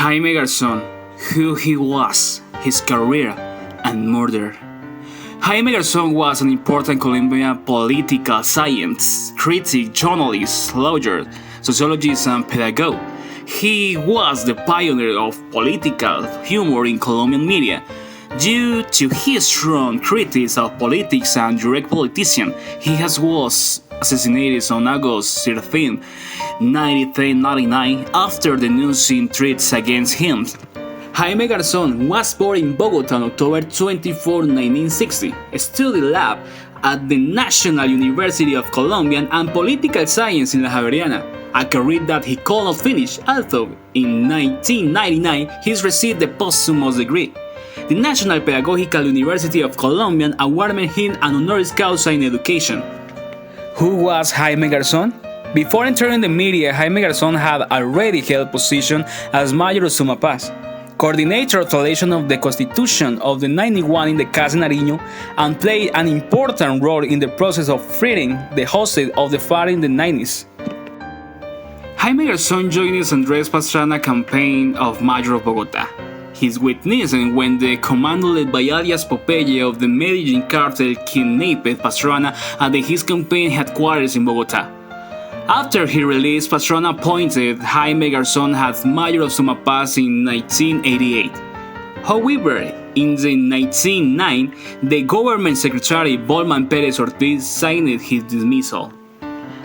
Jaime Garzón, who he was, his career, and murder. Jaime Garzón was an important Colombian political science critic, journalist, lawyer, sociologist, and pedagogue. He was the pioneer of political humor in Colombian media. Due to his strong criticism of politics and direct politician, he was assassinated on August 13, 1999 after denouncing threats against him. Jaime Garzón was born in Bogota on October 24, 1960, studied law at the National University of Colombia and political science in La Javeriana, a career that he could not finish, although in 1999 he received the posthumous degree. The National Pedagogical University of Colombia awarded him an honoris causa in education. Who was Jaime Garzón? Before entering the media, Jaime Garzón had already held position as Mayor of Sumapaz, coordinator of translation of the Constitution of the 91 in the Casa Nariño, and played an important role in the process of freeing the hostage of the FARC in the 90s. Jaime Garzón joined Andrés Pastrana campaign of Mayor of Bogotá. His witness when the commando led by alias Popeye of the Medellin cartel kidnapped Pastrana at his campaign headquarters in Bogotá. After his release, Pastrana appointed Jaime Garzón as Mayor of Sumapaz in 1988. However, in the 1909, the government secretary Bolman Pérez Ortiz signed his dismissal.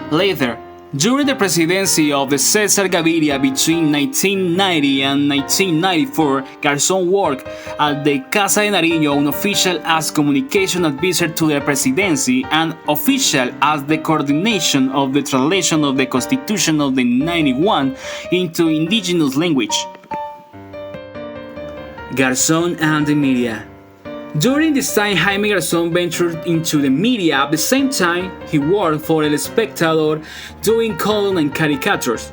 Later, during the presidency of the Cesar Gaviria between 1990 and 1994, Garzón worked at the Casa de Nariño, unofficial as communication advisor to the presidency and official as the coordination of the translation of the Constitution of the 91 into indigenous language. Garzón and the media. During this time, Jaime Garzón ventured into the media. At the same time, he worked for El Espectador doing column and caricatures.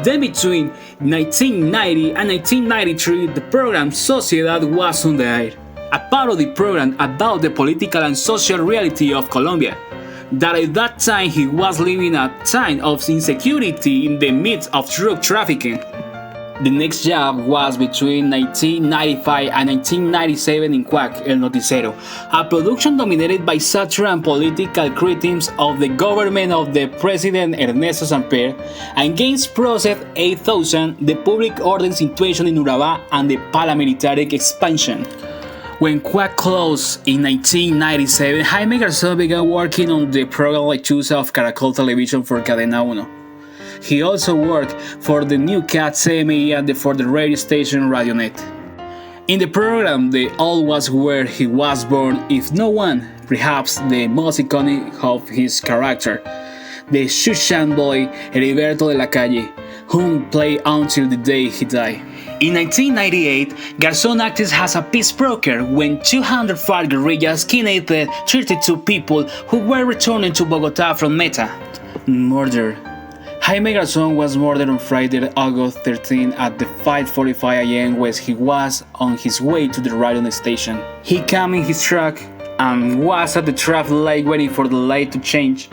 Then between 1990 and 1993, the program Sociedad was on the air, a parody program about the political and social reality of Colombia. That at that time he was living a time of insecurity in the midst of drug trafficking. The next job was between 1995 and 1997 in Quack, El Noticiero, a production dominated by satire and political criticism of the government of the President Ernesto Samper against Project 8000, the public order situation in Urabá, and the paramilitary expansion. When Quack closed in 1997, Jaime Garzón began working on the program Lechuza of Caracol Television for Cadena Uno. He also worked for the new Cat CME and for the radio station Radionet. In the program, the all was where he was born, if no one, perhaps the most iconic of his character, the Shushan boy Heriberto de la Calle, whom played until the day he died. In 1998, Garzón acted as a peace broker when 200 FARC guerrillas kidnapped 32 people who were returning to Bogotá from Meta. Murder. Jaime Garzón was murdered on Friday, August 13 at 5:45 a.m. when he was on his way to the radio station. He came in his truck and was at the traffic light waiting for the light to change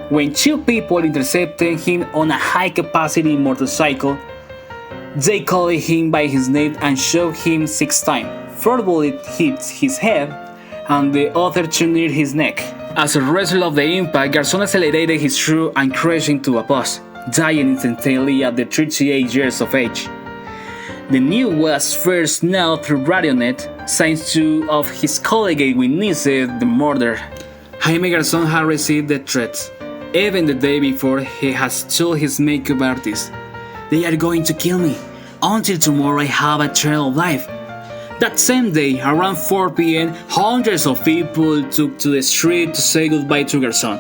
when two people intercepted him on a high-capacity motorcycle. They called him by his name and shot him 6 times. 4 bullets hit his head and the other 2 near his neck. As a result of the impact, Garzón accelerated his truck and crashed into a post, dying instantly at 38 years of age. The news was first known through Radionet, since 2 of his colleagues witnessed the murder. Jaime Garzón had received the threats. Even the day before, he has told his makeup artist, "They are going to kill me. Until tomorrow I have a trail of life." That same day, around 4 p.m., hundreds of people took to the street to say goodbye to Garzón,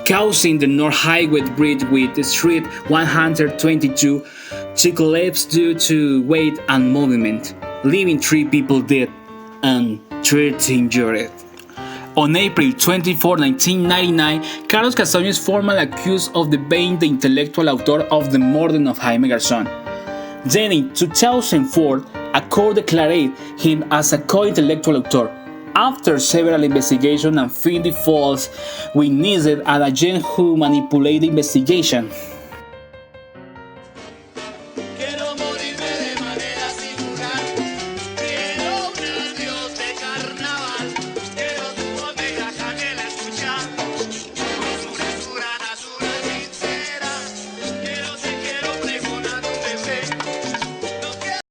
causing the North Highway Bridge with the Street 122 to collapse due to weight and movement, leaving 3 people dead and 30 injured. On April 24, 1999, Carlos Castaño is formally accused of being the intellectual author of the murder of Jaime Garzón. Then in 2004, a court declared him as a co-intellectual author. After several investigations and finding false witnesses and agents who manipulated the investigation,